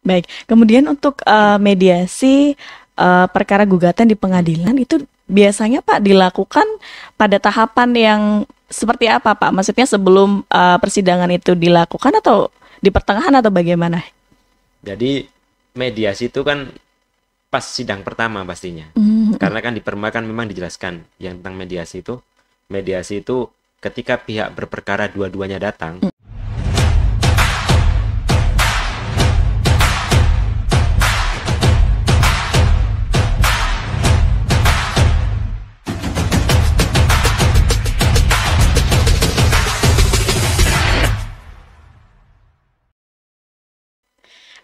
Baik, kemudian untuk mediasi perkara gugatan di pengadilan itu biasanya Pak dilakukan pada tahapan yang seperti apa Pak? Maksudnya sebelum persidangan itu dilakukan atau di pertengahan atau bagaimana? Jadi mediasi itu kan pas sidang pertama pastinya. Karena kan di perma kan memang dijelaskan yang tentang mediasi itu ketika pihak berperkara dua-duanya datang.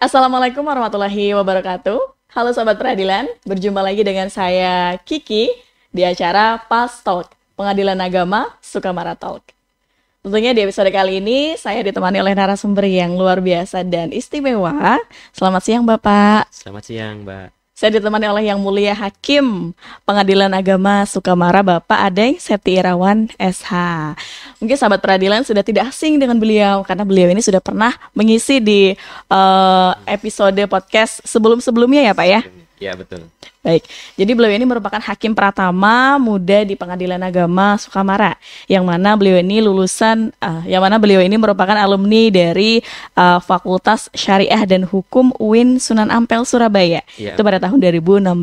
Assalamualaikum warahmatullahi wabarakatuh. Halo Sobat Peradilan, berjumpa lagi dengan saya Kiki di acara Pas Talk, Pengadilan Agama Sukamara Talk. Tentunya di episode kali ini saya ditemani oleh narasumber yang luar biasa dan istimewa. Selamat siang Bapak. Selamat siang, Mbak. Saya ditemani oleh Yang Mulia Hakim Pengadilan Agama Sukamara, Bapak Adeng Septi Irawan SH. Mungkin sahabat peradilan sudah tidak asing dengan beliau karena beliau ini sudah pernah mengisi di episode podcast sebelum-sebelumnya ya Pak ya. Ya, betul. Baik, jadi beliau ini merupakan hakim pratama muda di Pengadilan Agama Sukamara, yang mana beliau ini merupakan alumni dari Fakultas Syariah dan Hukum UIN Sunan Ampel Surabaya. Ya. Itu pada tahun 2016.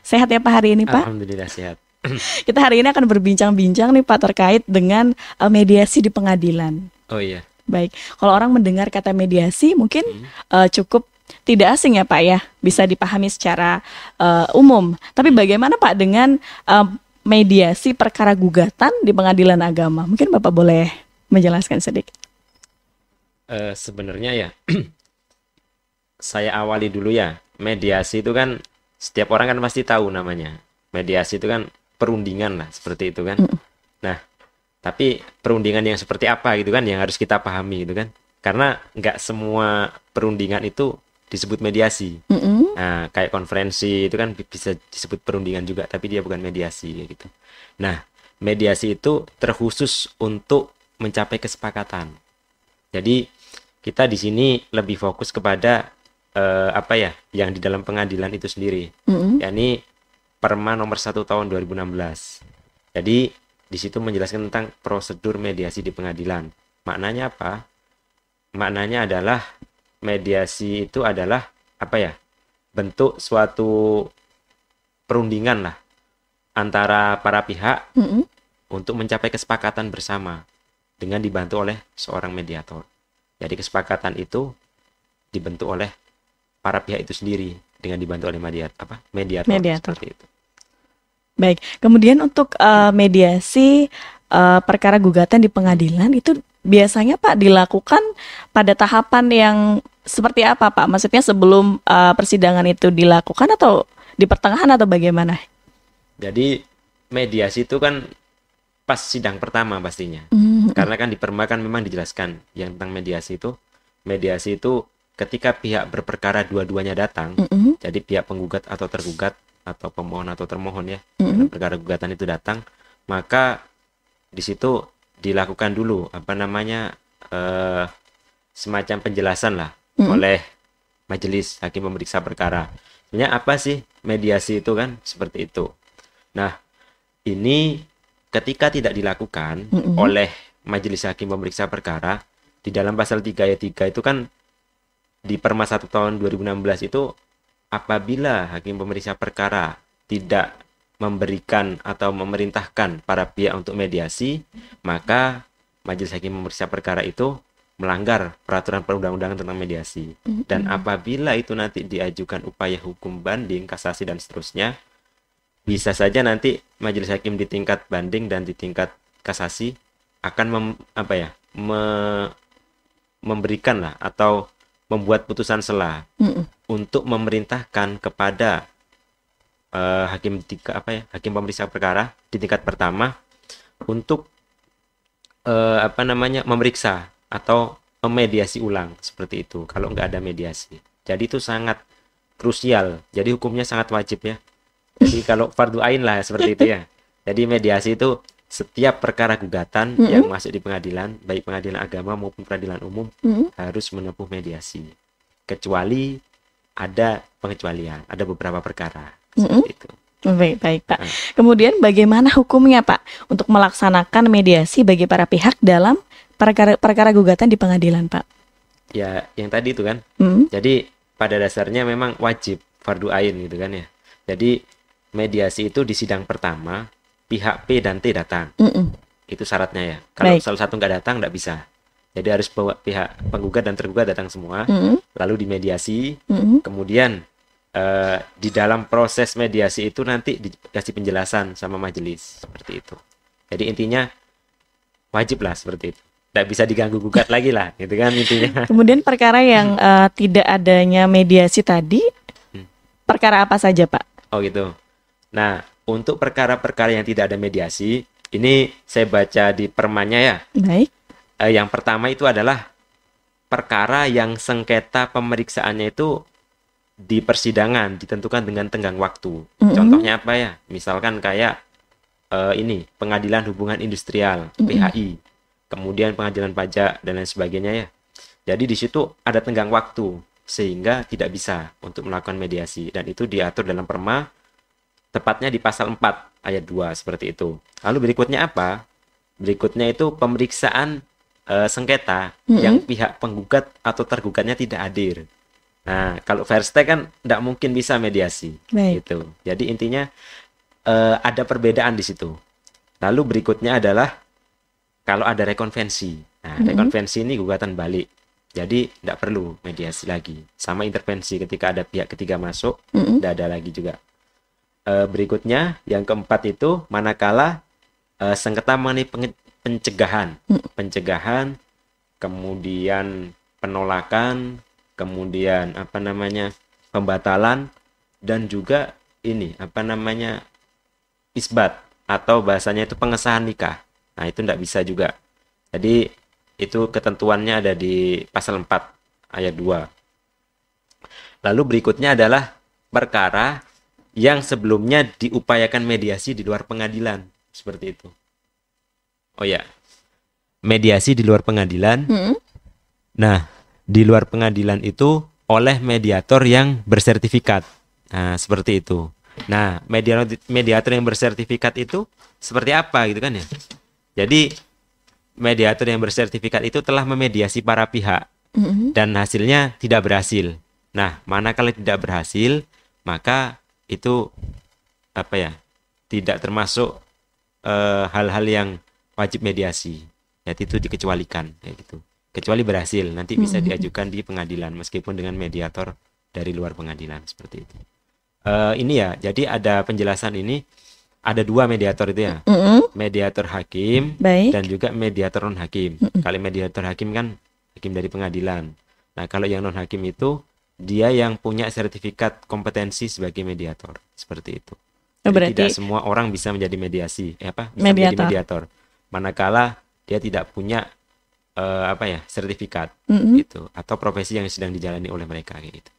Sehat ya Pak hari ini Pak? Alhamdulillah sehat. Kita hari ini akan berbincang-bincang nih Pak terkait dengan mediasi di pengadilan. Oh iya. Baik, kalau orang mendengar kata mediasi mungkin cukup tidak asing ya Pak ya, bisa dipahami secara umum. Tapi bagaimana Pak dengan mediasi perkara gugatan di pengadilan agama? Mungkin Bapak boleh menjelaskan sedikit. Sebenarnya ya, saya awali dulu ya. Mediasi itu kan setiap orang kan pasti tahu namanya. Mediasi itu kan perundingan lah, seperti itu kan. Nah, tapi perundingan yang seperti apa gitu kan yang harus kita pahami gitu kan. Karena nggak semua perundingan itu disebut mediasi. Nah, kayak konferensi itu kan bisa disebut perundingan juga, tapi dia bukan mediasi gitu. Nah, mediasi itu terkhusus untuk mencapai kesepakatan. Jadi kita di sini lebih fokus kepada yang di dalam pengadilan itu sendiri, yakni Perma nomor 1 tahun 2016. Jadi di situ menjelaskan tentang prosedur mediasi di pengadilan. Maknanya apa? Maknanya adalah mediasi itu adalah bentuk suatu perundingan lah antara para pihak untuk mencapai kesepakatan bersama dengan dibantu oleh seorang mediator. Jadi kesepakatan itu dibentuk oleh para pihak itu sendiri dengan dibantu oleh mediator. Seperti itu. Baik, kemudian untuk mediasi perkara gugatan di pengadilan itu biasanya Pak dilakukan pada tahapan yang seperti apa Pak? Maksudnya sebelum persidangan itu dilakukan atau di pertengahan atau bagaimana? Jadi mediasi itu kan pas sidang pertama pastinya. Karena kan di perma kan memang dijelaskan yang tentang mediasi itu ketika pihak berperkara dua-duanya datang. Jadi pihak penggugat atau tergugat atau pemohon atau termohon ya, dalam perkara gugatan itu datang, maka di situ dilakukan dulu semacam penjelasan lah oleh majelis hakim pemeriksa perkara. Sebenarnya apa sih mediasi itu kan seperti itu. Nah, ini ketika tidak dilakukan oleh majelis hakim pemeriksa perkara di dalam pasal 3 ayat 3 itu kan di Perma 1 tahun 2016 itu apabila hakim pemeriksa perkara tidak memberikan atau memerintahkan para pihak untuk mediasi, maka majelis hakim pemeriksa perkara itu melanggar peraturan perundang-undangan tentang mediasi. Dan apabila itu nanti diajukan upaya hukum banding, kasasi dan seterusnya, bisa saja nanti majelis hakim di tingkat banding dan di tingkat kasasi akan memberikan lah atau membuat putusan sela untuk memerintahkan kepada hakim pemeriksa perkara di tingkat pertama untuk memeriksa atau memediasi ulang seperti itu kalau nggak ada mediasi. Jadi itu sangat krusial. Jadi hukumnya sangat wajib ya. Jadi kalau fardu ain lah seperti itu ya. Jadi mediasi itu setiap perkara gugatan yang masuk di pengadilan, baik pengadilan agama maupun peradilan umum harus menempuh mediasi. kecuali ada pengecualian, ada beberapa perkara Mm-mm. seperti itu. Baik, baik Pak. Nah, Kemudian bagaimana hukumnya Pak untuk melaksanakan mediasi bagi para pihak dalam perkara gugatan di pengadilan Pak? ya yang tadi itu kan, Mm. jadi pada dasarnya memang wajib fardu ain gitu kan ya. Jadi mediasi itu di sidang pertama pihak P dan T datang, Mm-mm. itu syaratnya ya. Kalau Baik. salah satu nggak datang nggak bisa. Jadi harus bawa pihak penggugat dan tergugat datang semua, Mm-mm. lalu dimediasi. Mm-mm. Kemudian di dalam proses mediasi itu nanti dikasih penjelasan sama majelis seperti itu. Jadi intinya wajib lah seperti itu. Tidak bisa diganggu gugat lagi lah, gitu kan intinya. Kemudian perkara yang tidak adanya mediasi tadi, Hmm. perkara apa saja Pak? Oh gitu. Nah, untuk perkara-perkara yang tidak ada mediasi, ini saya baca di permannya ya. Baik. Yang pertama itu adalah perkara yang sengketa pemeriksaannya itu di persidangan ditentukan dengan tenggang waktu. Mm-mm. Contohnya apa ya? Misalkan kayak ini Pengadilan Hubungan Industrial (PHI), kemudian Pengadilan Pajak dan lain sebagainya ya. Jadi di situ ada tenggang waktu sehingga tidak bisa untuk melakukan mediasi, dan itu diatur dalam Perma tepatnya di pasal 4 ayat 2 seperti itu. Lalu berikutnya apa? Berikutnya itu pemeriksaan sengketa yang pihak penggugat atau tergugatnya tidak hadir. Nah, kalau Verste kan tidak mungkin bisa mediasi, Baik. gitu. Jadi intinya ada perbedaan di situ. Lalu berikutnya adalah kalau ada rekonvensi. Nah, rekonvensi ini gugatan balik. Jadi tidak perlu mediasi lagi. Sama intervensi ketika ada pihak ketiga masuk, tidak ada lagi juga. Berikutnya yang keempat itu manakala sengketa mengenai pencegahan, kemudian penolakan, kemudian pembatalan, dan juga ini isbat atau bahasanya itu pengesahan nikah. Nah, itu tidak bisa juga. Jadi itu ketentuannya ada di pasal 4 ayat 2. Lalu berikutnya adalah perkara yang sebelumnya diupayakan mediasi di luar pengadilan, seperti itu. Oh ya, mediasi di luar pengadilan. Nah, di luar pengadilan itu oleh mediator yang bersertifikat. Nah, seperti itu. Nah, mediator yang bersertifikat itu seperti apa gitu kan ya? Jadi, mediator yang bersertifikat itu telah memediasi para pihak dan hasilnya tidak berhasil. Nah, manakala tidak berhasil, maka itu tidak termasuk hal-hal yang wajib mediasi. Jadi itu dikecualikan kayak gitu. Kecuali berhasil, nanti bisa diajukan di pengadilan meskipun dengan mediator dari luar pengadilan seperti itu. Ini ya, jadi ada penjelasan ini, ada dua mediator itu ya, mediator hakim. Baik. Dan juga mediator non hakim. Kalau mediator hakim kan hakim dari pengadilan. Nah, kalau yang non hakim itu dia yang punya sertifikat kompetensi sebagai mediator, seperti itu. Jadi Berarti tidak semua orang bisa menjadi bisa menjadi mediator. Manakala dia tidak punya sertifikat gitu, atau profesi yang sedang dijalani oleh mereka kayak gitu.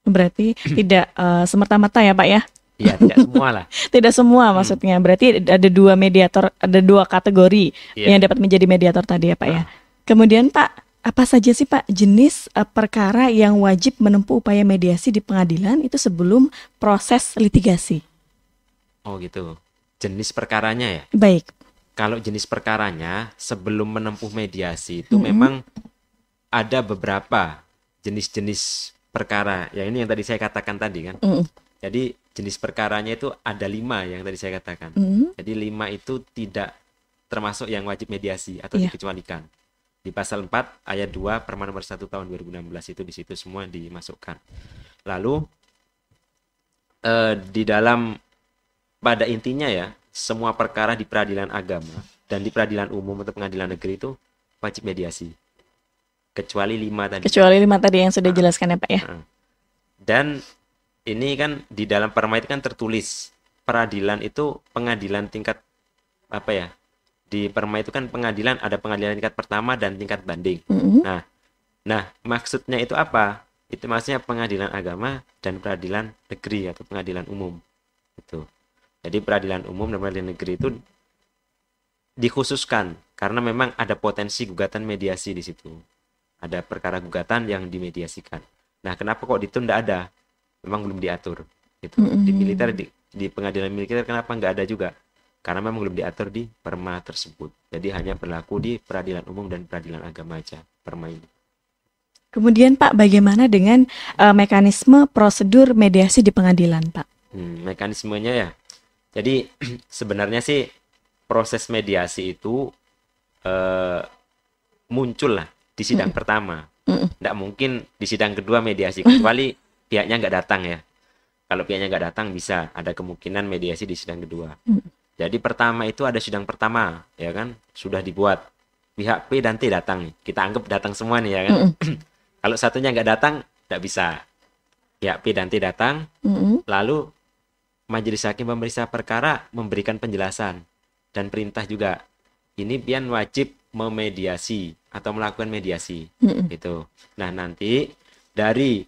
Berarti tidak semerta-merta ya Pak ya? Iya, tidak semua lah. Tidak semua maksudnya. Berarti ada dua mediator, ada dua kategori yang dapat menjadi mediator tadi ya Pak ya. Kemudian Pak, apa saja sih Pak jenis perkara yang wajib menempuh upaya mediasi di pengadilan itu sebelum proses litigasi? Oh gitu. Jenis perkaranya ya? Baik. Kalau jenis perkaranya sebelum menempuh mediasi itu memang ada beberapa jenis-jenis perkara. Ya ini yang tadi saya katakan tadi kan. Jadi jenis perkaranya itu ada 5 yang tadi saya katakan. Jadi 5 itu tidak termasuk yang wajib mediasi atau dikecualikan. Di pasal 4 ayat 2 Perma nomor 1 tahun 2016 itu di situ semua dimasukkan. Lalu di dalam pada intinya ya, semua perkara di peradilan agama dan di peradilan umum atau pengadilan negeri itu wajib mediasi. Kecuali 5 tadi. Kecuali 5 tadi yang sudah dijelaskan ya Pak ya. Dan ini kan di dalam Perma itu kan tertulis peradilan itu pengadilan tingkat di Perma itu kan pengadilan ada pengadilan tingkat pertama dan tingkat banding. Nah, maksudnya itu apa? Itu maksudnya pengadilan agama dan peradilan negeri atau pengadilan umum. Itu. Jadi peradilan umum dan peradilan negeri itu dikhususkan karena memang ada potensi gugatan mediasi di situ. Ada perkara gugatan yang dimediasikan. Nah, kenapa kok di itu nggak ada? Memang belum diatur. Gitu. Di militer, di pengadilan militer kenapa nggak ada juga? Karena memang belum diatur di perma tersebut. Jadi hanya berlaku di peradilan umum dan peradilan agama aja perma ini. Kemudian Pak, bagaimana dengan mekanisme prosedur mediasi di pengadilan, Pak? Mekanismenya ya. Jadi sebenarnya sih proses mediasi itu muncul lah di sidang pertama. Nggak mungkin di sidang kedua mediasi, kecuali pihaknya nggak datang ya. Kalau pihaknya nggak datang bisa ada kemungkinan mediasi di sidang kedua. Jadi pertama itu ada sidang pertama, ya kan, sudah dibuat. Pihak P dan T datang nih. Kita anggap datang semua nih ya kan. Kalau satunya nggak datang, nggak bisa. Pihak P dan T datang, lalu majelis hakim pemeriksa perkara memberikan penjelasan dan perintah juga. Ini pian wajib memediasi atau melakukan mediasi. Gitu. Nah, nanti dari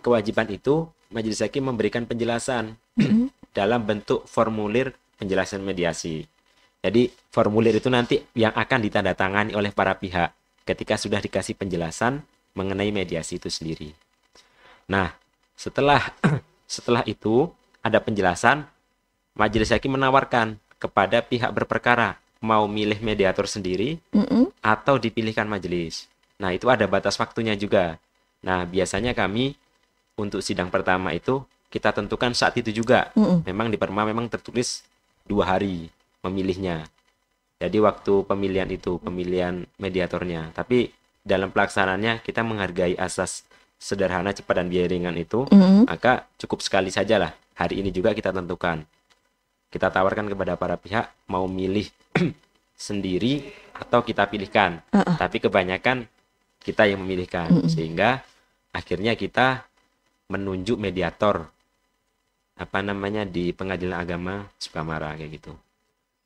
kewajiban itu majelis hakim memberikan penjelasan dalam bentuk formulir penjelasan mediasi. Jadi formulir itu nanti yang akan ditandatangani oleh para pihak ketika sudah dikasih penjelasan mengenai mediasi itu sendiri. Nah, setelah itu ada penjelasan, majelis hakim menawarkan kepada pihak berperkara mau milih mediator sendiri atau dipilihkan majelis. Nah, itu ada batas waktunya juga. Nah, biasanya kami untuk sidang pertama itu kita tentukan saat itu juga. Memang di perma memang tertulis 2 hari memilihnya. Jadi waktu pemilihan itu, pemilihan mediatornya. Tapi dalam pelaksanaannya kita menghargai asas sederhana, cepat dan biaya ringan itu, maka cukup sekali sajalah. Hari ini juga kita tentukan. Kita tawarkan kepada para pihak mau milih sendiri atau kita pilihkan. Tapi kebanyakan kita yang memilihkan. Sehingga akhirnya kita menunjuk mediator di pengadilan agama Sukamara kayak gitu.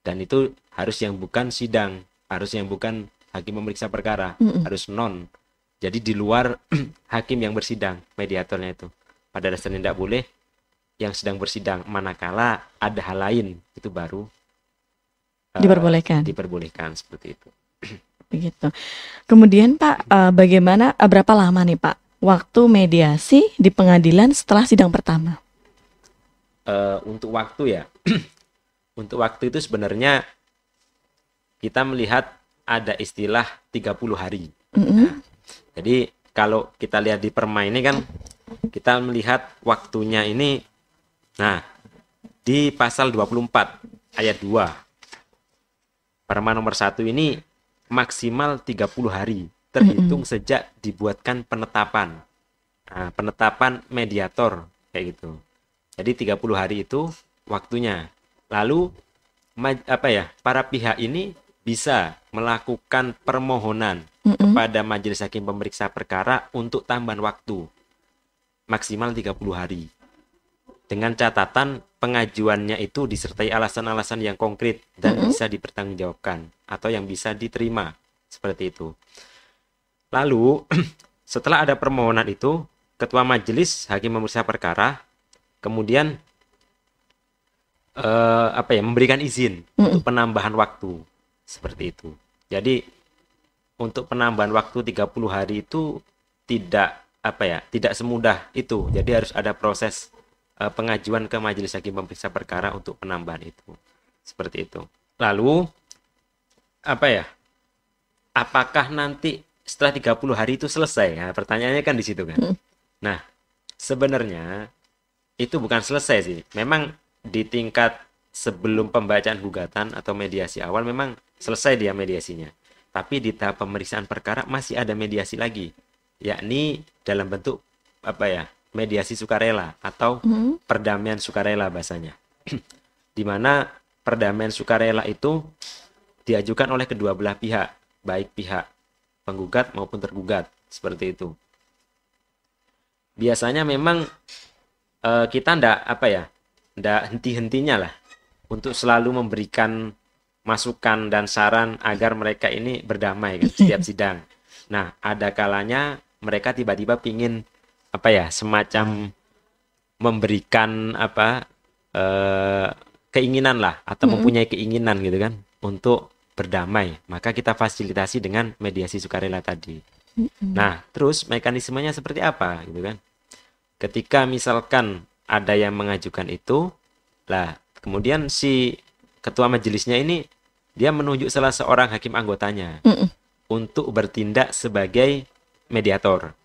Dan itu harus yang bukan sidang, harus yang bukan hakim memeriksa perkara, harus non. Jadi di luar hakim yang bersidang, mediatornya itu. Pada dasarnya tidak boleh yang sedang bersidang, manakala ada hal lain itu baru diperbolehkan seperti itu. Begitu. Kemudian Pak, bagaimana berapa lama nih Pak waktu mediasi di pengadilan setelah sidang pertama? Untuk waktu ya, untuk waktu itu sebenarnya kita melihat ada istilah 30 hari. Nah, jadi kalau kita lihat di perma ini kan kita melihat waktunya ini, nah di pasal 24 ayat 2 perma nomor 1 ini maksimal 30 hari terhitung sejak dibuatkan penetapan. Nah, penetapan mediator kayak gitu. Jadi 30 hari itu waktunya. Lalu para pihak ini bisa melakukan permohonan kepada majelis hakim pemeriksa perkara untuk tambahan waktu maksimal 30 hari. Dengan catatan pengajuannya itu disertai alasan-alasan yang konkret dan bisa dipertanggungjawabkan atau yang bisa diterima seperti itu. Lalu setelah ada permohonan itu, ketua majelis hakim pemeriksa perkara kemudian memberikan izin untuk penambahan waktu seperti itu. Jadi untuk penambahan waktu 30 hari itu tidak semudah itu. Jadi harus ada proses pengajuan ke majelis hakim pemeriksa perkara untuk penambahan itu. Seperti itu. Lalu apakah nanti setelah 30 hari itu selesai? Nah, pertanyaannya kan di situ kan. Nah, sebenarnya itu bukan selesai sih. Memang di tingkat sebelum pembacaan gugatan atau mediasi awal memang selesai dia mediasinya. Tapi di tahap pemeriksaan perkara masih ada mediasi lagi, yakni dalam bentuk mediasi sukarela atau perdamaian sukarela bahasanya. Di mana perdamaian sukarela itu diajukan oleh kedua belah pihak, baik pihak penggugat maupun tergugat, seperti itu. Biasanya memang kita ndak henti-hentinya lah untuk selalu memberikan masukan dan saran agar mereka ini berdamai kan, setiap sidang. Nah, ada kalanya mereka tiba-tiba pingin semacam memberikan keinginan lah atau mempunyai keinginan gitu kan untuk berdamai. Maka kita fasilitasi dengan mediasi sukarela tadi. Nah, terus mekanismenya seperti apa gitu kan? ketika misalkan ada yang mengajukan itu, lah kemudian si ketua majelisnya ini dia menunjuk salah seorang hakim anggotanya untuk bertindak sebagai mediator.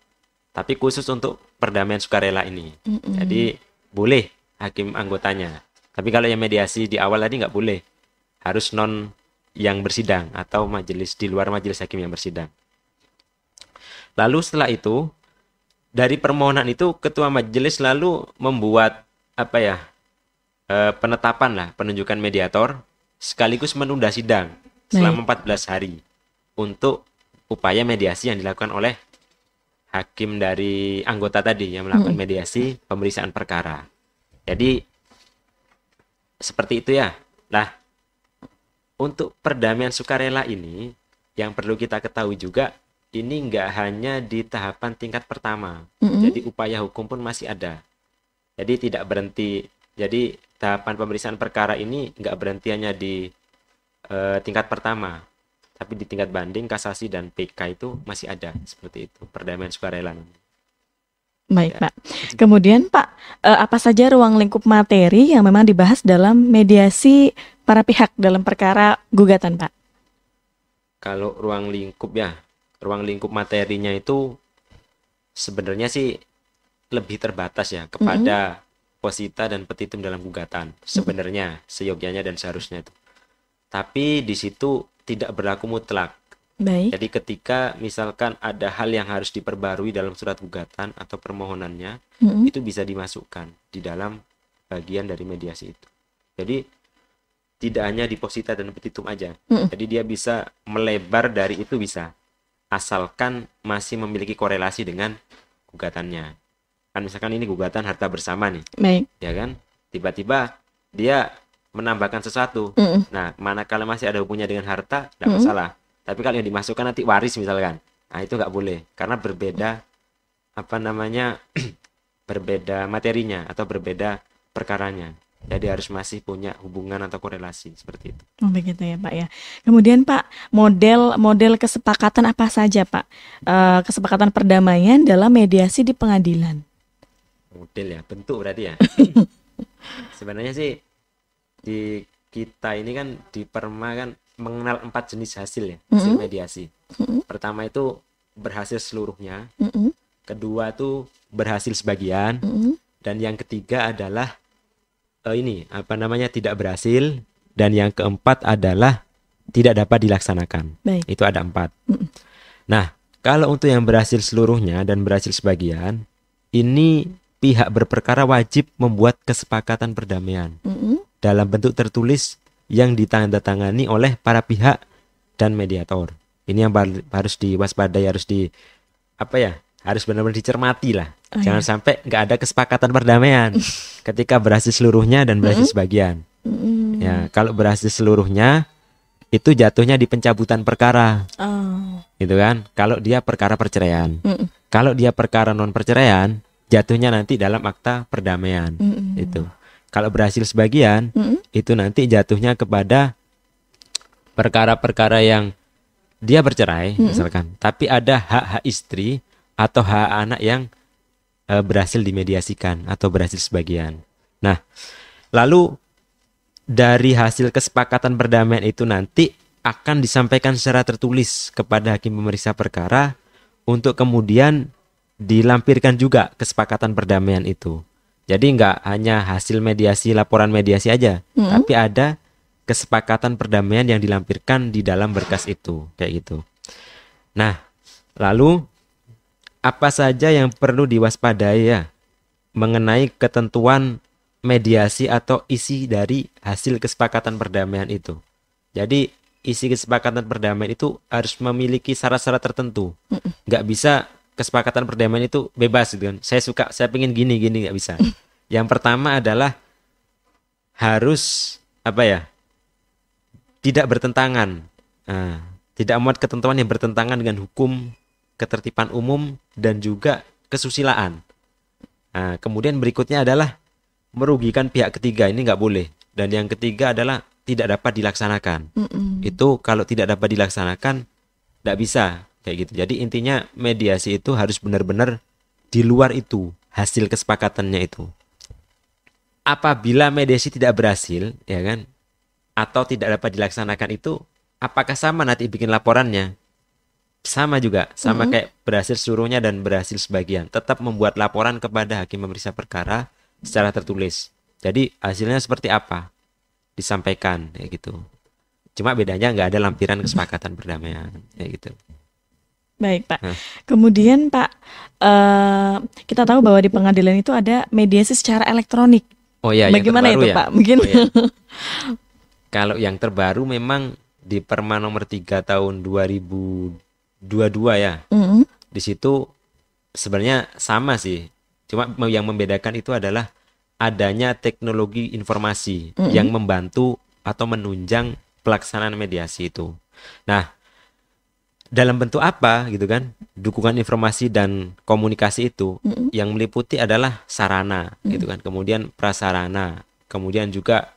Tapi khusus untuk perdamaian sukarela ini. Jadi boleh hakim anggotanya. Tapi kalau yang mediasi di awal tadi nggak boleh. Harus non yang bersidang atau majelis di luar majelis hakim yang bersidang. Lalu setelah itu, dari permohonan itu ketua majelis lalu membuat penetapan lah, penunjukan mediator sekaligus menunda sidang selama 14 hari untuk upaya mediasi yang dilakukan oleh hakim dari anggota tadi yang melakukan mediasi pemeriksaan perkara. Jadi seperti itu ya. Nah, untuk perdamaian sukarela ini yang perlu kita ketahui juga, ini nggak hanya di tahapan tingkat pertama. Jadi upaya hukum pun masih ada. Jadi tidak berhenti. Jadi tahapan pemeriksaan perkara ini nggak berhenti hanya di tingkat pertama, tapi di tingkat banding, kasasi, dan PK itu masih ada. Seperti itu perdamaian sukarela. Baik, Pak. Kemudian, Pak, apa saja ruang lingkup materi yang memang dibahas dalam mediasi para pihak dalam perkara gugatan, Pak? Kalau ruang lingkup ya, ruang lingkup materinya itu sebenarnya sih lebih terbatas ya kepada posita dan petitum dalam gugatan. Sebenarnya seyogyanya dan seharusnya itu. Tapi di situ tidak berlaku mutlak. Baik. Jadi ketika misalkan ada hal yang harus diperbarui dalam surat gugatan atau permohonannya, itu bisa dimasukkan di dalam bagian dari mediasi itu. Jadi tidak hanya di posita dan petitum aja. Jadi dia bisa melebar dari itu bisa. Asalkan masih memiliki korelasi dengan gugatannya. Kan misalkan ini gugatan harta bersama nih. Baik. Ya kan? Tiba-tiba dia menambahkan sesuatu. Nah, manakala masih ada hubungannya dengan harta, tidak masalah. Tapi kalau yang dimasukkan nanti waris misalkan, nah itu nggak boleh karena berbeda berbeda materinya atau berbeda perkaranya. Jadi harus masih punya hubungan atau korelasi seperti itu. Oh begitu ya Pak ya. Kemudian Pak, model kesepakatan apa saja Pak? Kesepakatan perdamaian dalam mediasi di pengadilan. Model ya, bentuk berarti ya. Sebenarnya sih di kita ini kan di Perma kan mengenal 4 jenis hasil ya, hasil mediasi. Pertama itu berhasil seluruhnya, kedua itu berhasil sebagian, dan yang ketiga adalah tidak berhasil, dan yang keempat adalah tidak dapat dilaksanakan. Baik. Itu ada 4. Nah, kalau untuk yang berhasil seluruhnya dan berhasil sebagian, ini pihak berperkara wajib membuat kesepakatan perdamaian dalam bentuk tertulis yang ditandatangani oleh para pihak dan mediator. Ini yang harus diwaspadai, harus benar-benar dicermati lah. Jangan sampai nggak ada kesepakatan perdamaian ketika berhasil seluruhnya dan berhasil sebagian. Ya, kalau berhasil seluruhnya itu jatuhnya di pencabutan perkara. Gitu kan? Kalau dia perkara perceraian. Kalau dia perkara non perceraian, jatuhnya nanti dalam akta perdamaian. Itu. Kalau berhasil sebagian, itu nanti jatuhnya kepada perkara-perkara yang dia bercerai, misalkan. Tapi ada hak-hak istri atau hak anak yang berhasil dimediasikan atau berhasil sebagian. Nah, lalu dari hasil kesepakatan perdamaian itu nanti akan disampaikan secara tertulis kepada hakim pemeriksa perkara untuk kemudian dilampirkan juga kesepakatan perdamaian itu. Jadi nggak hanya hasil mediasi, laporan mediasi aja, tapi ada kesepakatan perdamaian yang dilampirkan di dalam berkas itu, kayak gitu. Nah, lalu apa saja yang perlu diwaspadai ya mengenai ketentuan mediasi atau isi dari hasil kesepakatan perdamaian itu? Jadi isi kesepakatan perdamaian itu harus memiliki syarat-syarat tertentu. Nggak bisa kesepakatan perdamaian itu bebas gitu kan. Saya pengen gini nggak bisa. Yang pertama adalah harus tidak bertentangan. Tidak memuat ketentuan yang bertentangan dengan hukum, ketertiban umum, dan juga kesusilaan. Kemudian berikutnya adalah merugikan pihak ketiga, ini nggak boleh. Dan yang ketiga adalah tidak dapat dilaksanakan. Itu kalau tidak dapat dilaksanakan nggak bisa kayak gitu. Jadi intinya mediasi itu harus benar-benar di luar itu, hasil kesepakatannya itu. Apabila mediasi tidak berhasil, ya kan, atau tidak dapat dilaksanakan itu, apakah sama nanti bikin laporannya? Sama juga, sama kayak berhasil seluruhnya dan berhasil sebagian. Tetap membuat laporan kepada hakim pemeriksa perkara secara tertulis. Jadi hasilnya seperti apa? Disampaikan, kayak gitu. Cuma bedanya nggak ada lampiran kesepakatan perdamaian, kayak gitu. Baik, Pak. Kemudian, Pak, kita tahu bahwa di pengadilan itu ada mediasi secara elektronik. Oh ya, bagaimana yang itu, ya? Pak? Mungkin. Oh, ya. Kalau yang terbaru memang di Perma nomor 3 tahun 2022 ya. Di situ sebenarnya sama sih. Cuma yang membedakan itu adalah adanya teknologi informasi yang membantu atau menunjang pelaksanaan mediasi itu. Nah, dalam bentuk apa gitu kan? Dukungan informasi dan komunikasi itu yang meliputi adalah sarana gitu kan. Kemudian prasarana, kemudian juga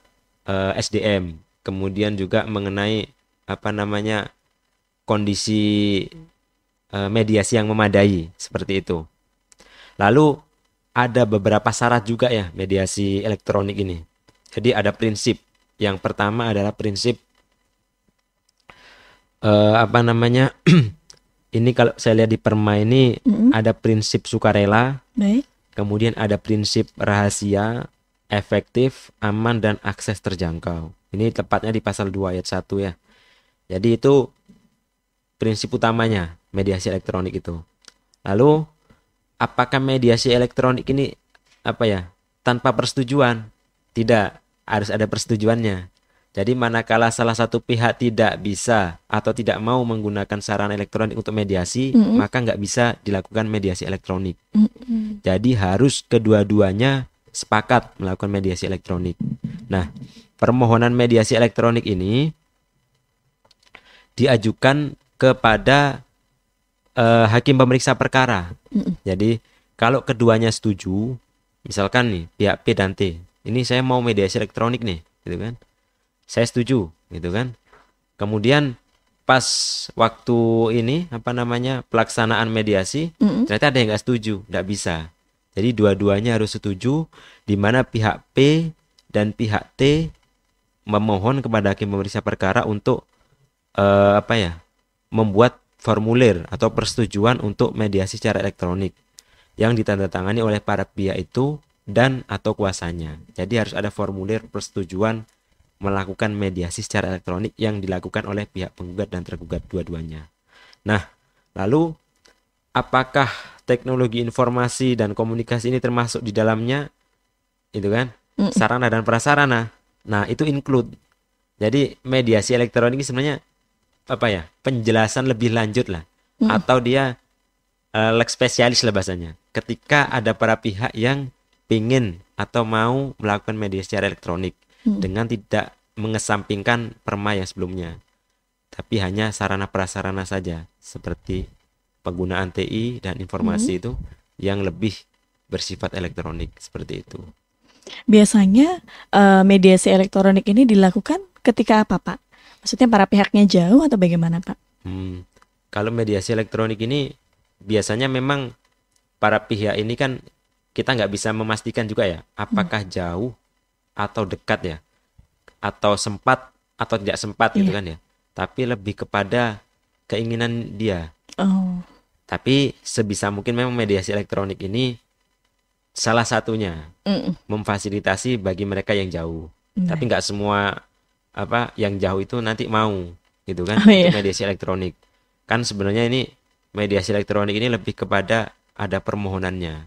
SDM, kemudian juga mengenai kondisi mediasi yang memadai seperti itu. Lalu ada beberapa syarat juga ya mediasi elektronik ini. Jadi ada prinsip. Yang pertama adalah prinsip ini kalau saya lihat di Perma ini ada prinsip sukarela. Baik. Kemudian ada prinsip rahasia, efektif, aman, dan akses terjangkau. Ini tepatnya di pasal 2 ayat 1 ya. Jadi itu prinsip utamanya mediasi elektronik itu. Lalu apakah mediasi elektronik ini tanpa persetujuan? Tidak, harus ada persetujuannya. Jadi manakala salah satu pihak tidak bisa atau tidak mau menggunakan sarana elektronik untuk mediasi, maka nggak bisa dilakukan mediasi elektronik. Jadi harus kedua-duanya sepakat melakukan mediasi elektronik. Nah, permohonan mediasi elektronik ini diajukan kepada hakim pemeriksa perkara. Jadi kalau keduanya setuju, misalkan nih pihak P dan T, ini saya mau mediasi elektronik nih, gitu kan? Saya setuju, gitu kan? Kemudian pas waktu ini pelaksanaan mediasi, ternyata ada yang nggak setuju, nggak bisa. Jadi dua-duanya harus setuju, di mana pihak P dan pihak T memohon kepada hakim pemeriksa perkara untuk membuat formulir atau persetujuan untuk mediasi secara elektronik yang ditandatangani oleh para pihak itu dan atau kuasanya. Jadi harus ada formulir persetujuan melakukan mediasi secara elektronik yang dilakukan oleh pihak penggugat dan tergugat dua-duanya. Nah, lalu apakah teknologi informasi dan komunikasi ini termasuk di dalamnya? Itu kan? Sarana dan prasarana. Nah, itu include. Jadi mediasi elektronik ini sebenarnya penjelasan lebih lanjut lah, atau dia leg spesialis lah bahasanya. Ketika ada para pihak yang pingin atau mau melakukan mediasi secara elektronik dengan tidak mengesampingkan perma yang sebelumnya, tapi hanya sarana prasarana saja seperti penggunaan TI dan informasi itu yang lebih bersifat elektronik seperti itu. Biasanya mediasi elektronik ini dilakukan ketika apa, Pak? Maksudnya para pihaknya jauh atau bagaimana, Pak? Kalau mediasi elektronik ini biasanya memang para pihak ini kan kita nggak bisa memastikan juga ya, apakah jauh atau dekat ya, atau sempat atau tidak sempat gitu kan ya. Tapi lebih kepada keinginan dia. Tapi sebisa mungkin memang mediasi elektronik ini salah satunya memfasilitasi bagi mereka yang jauh. Tapi nggak semua yang jauh itu nanti mau gitu kan untuk mediasi elektronik. Kan sebenarnya ini mediasi elektronik ini lebih kepada ada permohonannya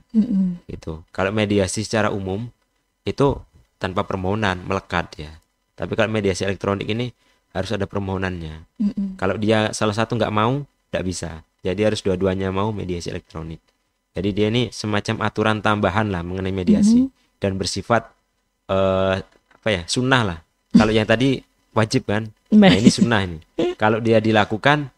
gitu. Kalau mediasi secara umum itu tanpa permohonan melekat ya. Tapi kalau mediasi elektronik ini harus ada permohonannya. Kalau dia salah satu nggak mau, nggak bisa. Jadi harus dua-duanya mau mediasi elektronik. Jadi dia ini semacam aturan tambahan lah mengenai mediasi dan bersifat sunnah lah. Kalau yang tadi wajib kan, nah ini sunnah ini. Kalau dia dilakukan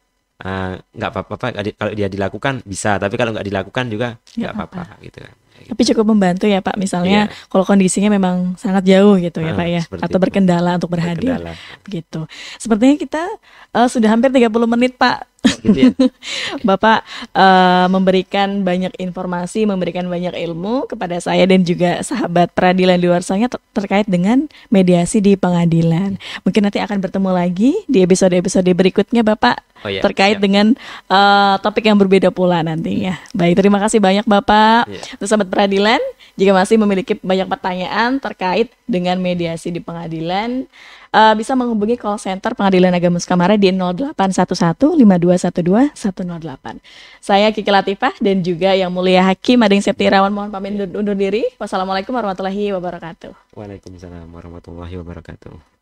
nggak apa-apa, kalau dia dilakukan bisa, tapi kalau nggak dilakukan juga nggak apa-apa gitu kan. Tapi cukup membantu ya Pak, misalnya kalau kondisinya memang sangat jauh gitu ya Pak ya, atau berkendala untuk berhadir gitu. Sepertinya kita sudah hampir 30 menit Pak. gitu ya. Bapak memberikan banyak informasi, memberikan banyak ilmu kepada saya dan juga sahabat peradilan di luar sana terkait dengan mediasi di pengadilan. Mungkin nanti akan bertemu lagi di episode-episode berikutnya Bapak Oh ya, terkait siap. dengan topik yang berbeda pula nantinya. Baik, terima kasih banyak Bapak. Iya. Untuk sahabat peradilan, jika masih memiliki banyak pertanyaan terkait dengan mediasi di pengadilan, bisa menghubungi call center Pengadilan Agama Sukamara di 0811 5212 108. Saya Kiki Latifah dan juga Yang Mulia Hakim Ading Septirawan mohon pamit undur diri. Wassalamualaikum warahmatullahi wabarakatuh. Waalaikumsalam warahmatullahi wabarakatuh.